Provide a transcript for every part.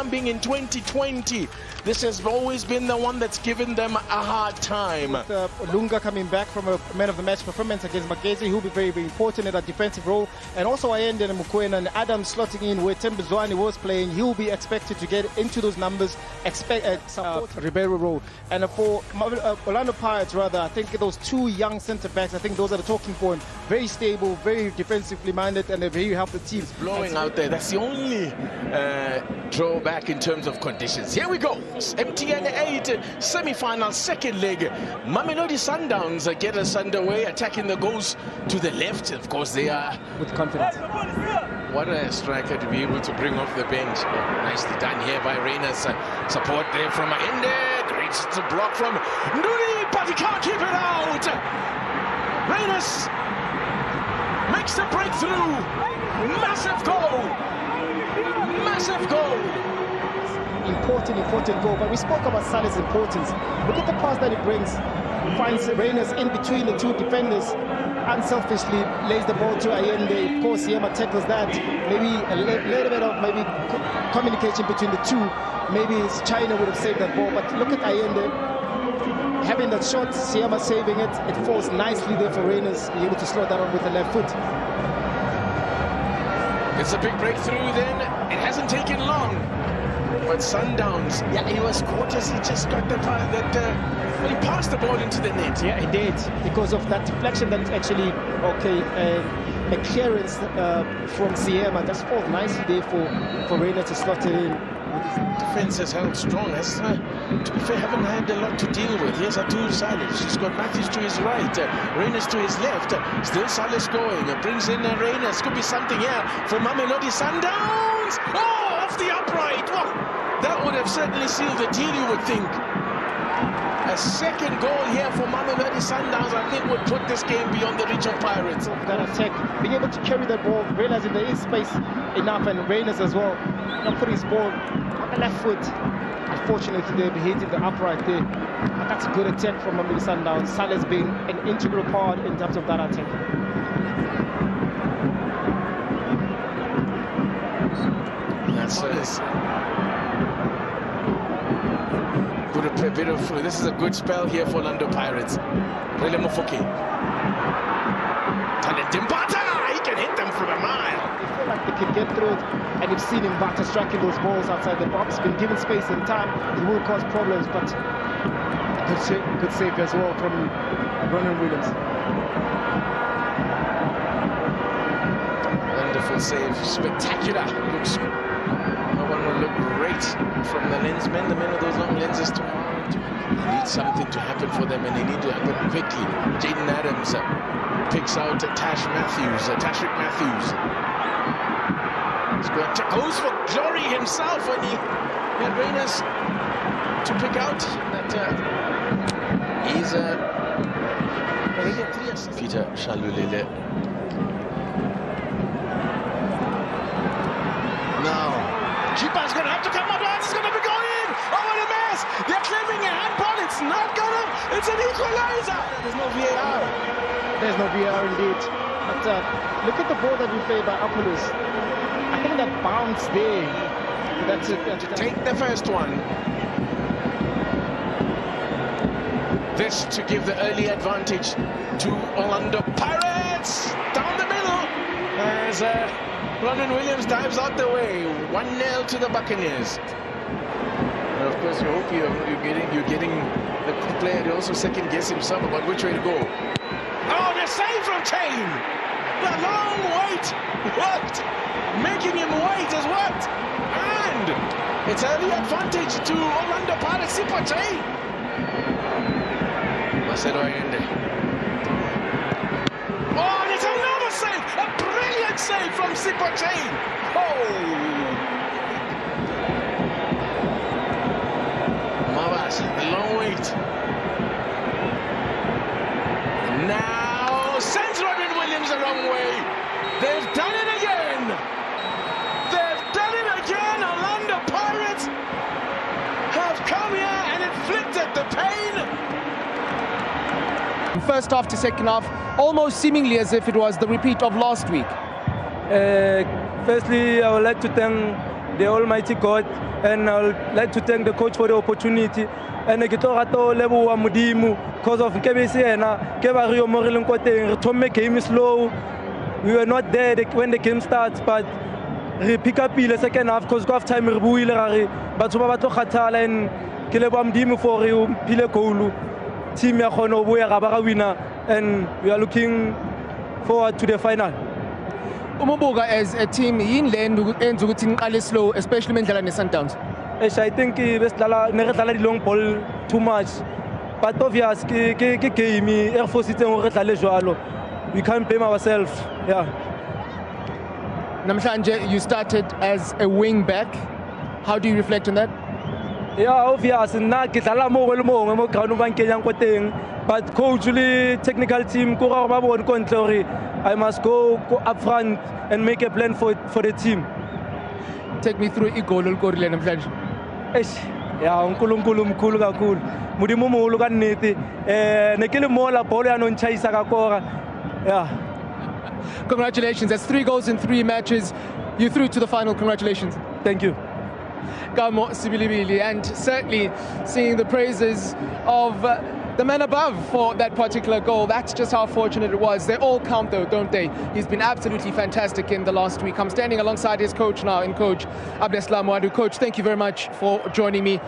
Being in 2020, this has always been the one that's given them a hard time. With Lunga coming back from a man of the match performance against Magezi, he'll be very, very important in that defensive role. And also Ayende and Mukwena and Adam slotting in where Tembizwane was playing, he'll be expected to get into those numbers, support Ribeiro role. And for Orlando Pirates, rather, I think those two young centre-backs, I think those are the talking point. Very stable, very defensively minded, and they very help the team. Blowing out there, that's the only drawback in terms of conditions. Here we go. MTN8 semi-final second leg. Mamelodi Sundowns get us underway, attacking the goals to the left. Of course, they are with confidence. What a striker to be able to bring off the bench. Nicely done here by Reyners. Support there from Ayende. Great to block from Nduli, but he can't keep it out. Reyners makes the breakthrough. Massive goal. Massive goal. Important goal. But we spoke about Saleh's importance. Look at the pass that he brings. Finds Reyners in between the two defenders. Unselfishly lays the ball to Ayende. Of course, Siema tackles that. Maybe a little bit of communication between the two. Maybe China would have saved that ball. But look at Ayende having that shot. Siema saving it. It falls nicely there for Reyners. Be able to slow that on with the left foot. It's a big breakthrough then. It hasn't taken long. But Sundowns, yeah, he was caught as he just got well, he passed the ball into the net. Yeah, he did, because of that deflection that actually, a clearance from Siema just falls nicely there for Reyners to slot it in. Defense has held strong. To be fair, haven't had a lot to deal with. Here's Atul Saleh. He's got Matthews to his right, Reyners to his left. Still Saleh going. Brings in Reyners. Could be something here for Mamelodi Sundowns. Oh, off the upright. Oh, that would have certainly sealed the deal, you would think. A second goal here for Mamelodi Sundowns, I think, would put this game beyond the reach of Pirates. That attack, being able to carry that ball, realizing there is space enough, and Reyners as well, not putting his ball on the left foot. Unfortunately, they'll be hitting the upright there. But that's a good attack from Mamelodi Sundowns. Saleh's being an integral part in terms of that attack. That's a bit of this is a good spell here for Orlando Pirates. Rele Mofoke. Mbata, he can hit them from a mile. They feel like they can get through it, and you've seen Mbata striking those balls outside the box. Been given space and time, it will cause problems, but good save as well from Ronan Williams. Wonderful save, spectacular. Looks, no one will look great from the lensmen. The men with those long lenses tomorrow. They need something to happen for them, and they need to happen quickly. Jaden Adams picks out Tashrick Matthews. Goes for glory himself when he had Reyners to pick out. He's already at 3 assists. Peter Shalulile. Now, keeper's going to have to come up. It's going to be going in. Oh, what a mess! They're claiming a handball. It's not gonna. It's an equalizer. There's no VAR. There's no VAR indeed. But look at the ball that we played by Apollos. I think that bounce there. That's it. Take the first one. This to give the early advantage to Orlando Pirates. Down the middle as Ronan Williams dives out the way. 1-0 to the Buccaneers. And of course, you hope you're getting the player to also second guess himself about which way to go. Oh, the save from Kane! The long wait worked. Making him wait has worked. And it's early advantage to Orlando Pirates. Sipoche. Marcelo Ayende. Oh, and it's another save! A brilliant save from Sipoche. Oh! A long wait. Now sends Ronan Williams the wrong way. They've done it again. They've done it again. Orlando Pirates have come here and inflicted the pain. First half to second half, almost seemingly as if it was the repeat of last week. Firstly, I would like to thank the Almighty God and I'd like to thank the coach for the opportunity. And ke tlo rata o leboha Modimo because of nkebe se yena ke ba re yo mo re leng ko teng re thome game slow. We were not there when the game starts, but we pick up the second half because half time re buile ra re batho ba tlo kgathala, and ke leboha Modimo for re pile goal. Team ya khona o boya ga ba ga winner, and we are looking forward to the final. Umubuka as a team yini le enza ukuthi niqale slow, especially mendlala ne-Sundowns? I think besidlala ne re dlala di long ball too much, but obvious ke game e re fositseng hore re dlale jwalo. We can't blame ourselves. Yeah. Namhlanje, you started as a wing back. How do you reflect on that? Yeah, obvious. Na ke dlala mo le mo ground ba nkenya ko teng, but coach le technical team ko ra ba bona ko ntle hore I must go up front and make a plan for the team. Take me through igolo likorile namhlanje. Yeah, unkulunkulu mkhulu kakhulu. Modimo moholo ka nnete. Ne ke le mola bolo ya no nchaisa ka kora. Yeah. Congratulations. That's 3 goals in 3 matches. You through to the final. Congratulations. Thank you. Gamo Sibilibili, and certainly seeing the praises of the man above for that particular goal. That's just how fortunate it was. They all count though, don't they? He's been absolutely fantastic in the last week. I'm standing alongside his coach now, in Coach Abdeslam Wadu. Coach, thank you very much for joining me.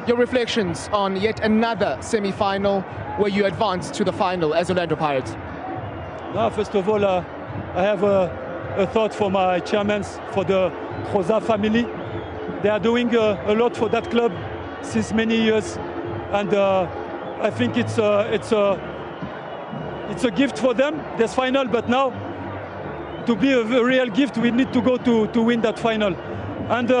Your reflections on yet another semi-final where you advanced to the final as Orlando Pirates. First of all, I have a thought for my chairmen, for the Rosa family. They are doing a lot for that club since many years, and I think it's a gift for them, this final. But now, to be a real gift, we need to go to win that final. And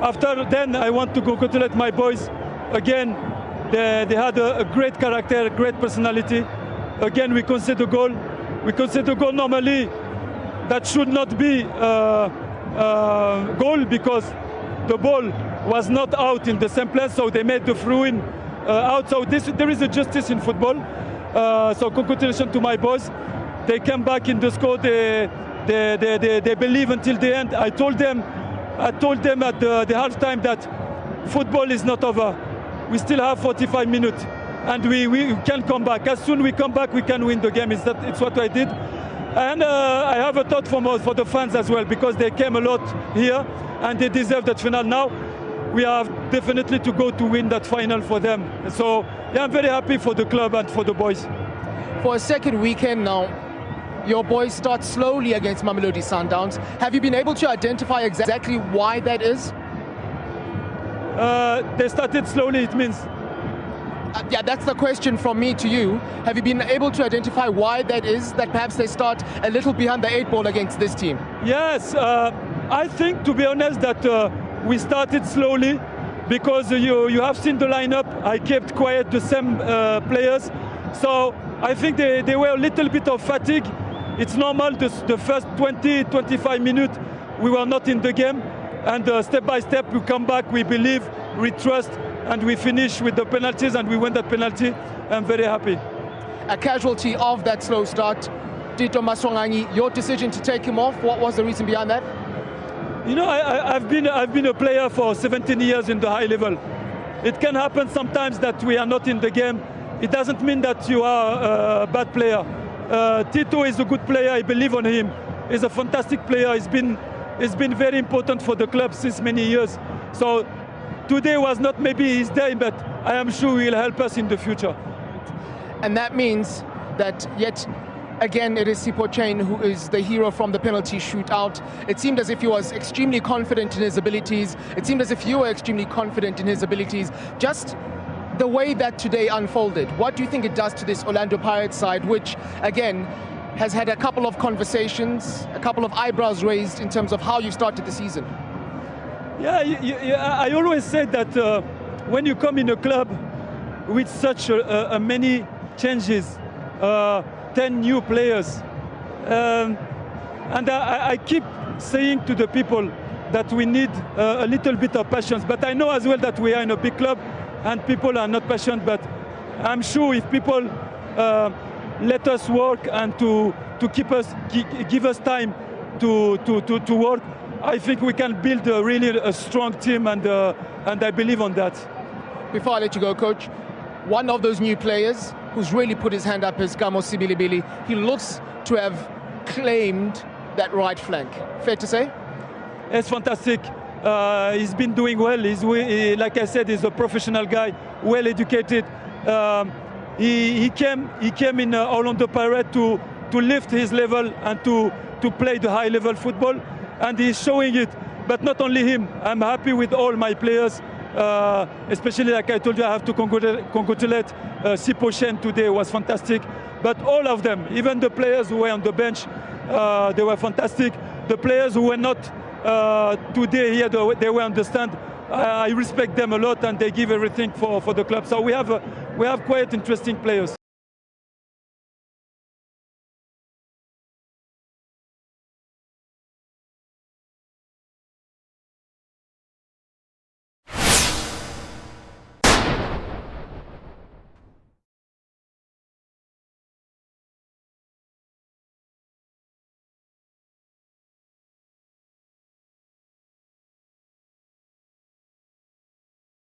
after then, I want to congratulate my boys again. They had a great character, a great personality. Again, we concede a goal. We concede a goal normally. That should not be goal because the ball was not out in the same place, so they made the throw-in out. So there is a justice in football. So congratulations to my boys. They came back in the score. They believe until the end. I told them at the halftime that football is not over. We still have 45 minutes, and we can come back. As soon as we come back, we can win the game. It's what I did. And I have a thought for the fans as well, because they came a lot here and they deserve that final. Now we have definitely to go to win that final for them. So yeah, I'm very happy for the club and for the boys. For a second weekend now, your boys start slowly against Mamelodi Sundowns. Have you been able to identify exactly why that is? They started slowly, it means. Yeah, that's the question from me to you. Have you been able to identify why that is, that perhaps they start a little behind the 8 ball against this team? Yes, I think, to be honest, that we started slowly because you have seen the lineup. I kept quiet the same players. So I think they were a little bit of fatigue. It's normal, the first 20-25 minutes we were not in the game. And step by step we come back, we believe, we trust, and we finish with the penalties and we win that penalty. I'm very happy. A casualty of that slow start, Tito Maswanganyi, your decision to take him off, what was the reason behind that? You know, I've been a player for 17 years in the high level. It can happen sometimes that we are not in the game. It doesn't mean that you are a bad player. Tito is a good player, I believe on him. He's a fantastic player, he's been very important for the club since many years. So today was not maybe his day, but I am sure he will help us in the future. And that means that yet again it is Sipho Chain who is the hero from the penalty shootout. It seemed as if he was extremely confident in his abilities. It seemed as if you were extremely confident in his abilities. Just the way that today unfolded, what do you think it does to this Orlando Pirates side, which again has had a couple of conversations, a couple of eyebrows raised in terms of how you started the season? Yeah, I always say that when you come in a club with such many changes, 10 new players, and I keep saying to the people that we need a little bit of patience, but I know as well that we are in a big club and people are not patient, but I'm sure if people let us work and to give us time to work, I think we can build really a strong team, and I believe on that. Before I let you go, Coach, one of those new players who's really put his hand up is Gamo Sibilibili. He looks to have claimed that right flank. Fair to say? It's fantastic. He's been doing well. Like I said, he's a professional guy, well educated. He came in Orlando Pirates to lift his level and to play the high level football, and he's showing it. But not only him, I'm happy with all my players, especially like I told you, I have to congratulate Sipo Shen today, was fantastic. But all of them, even the players who were on the bench, they were fantastic. The players who were not today here, they were on the stand. I respect them a lot, and they give everything for the club. So we have quite interesting players.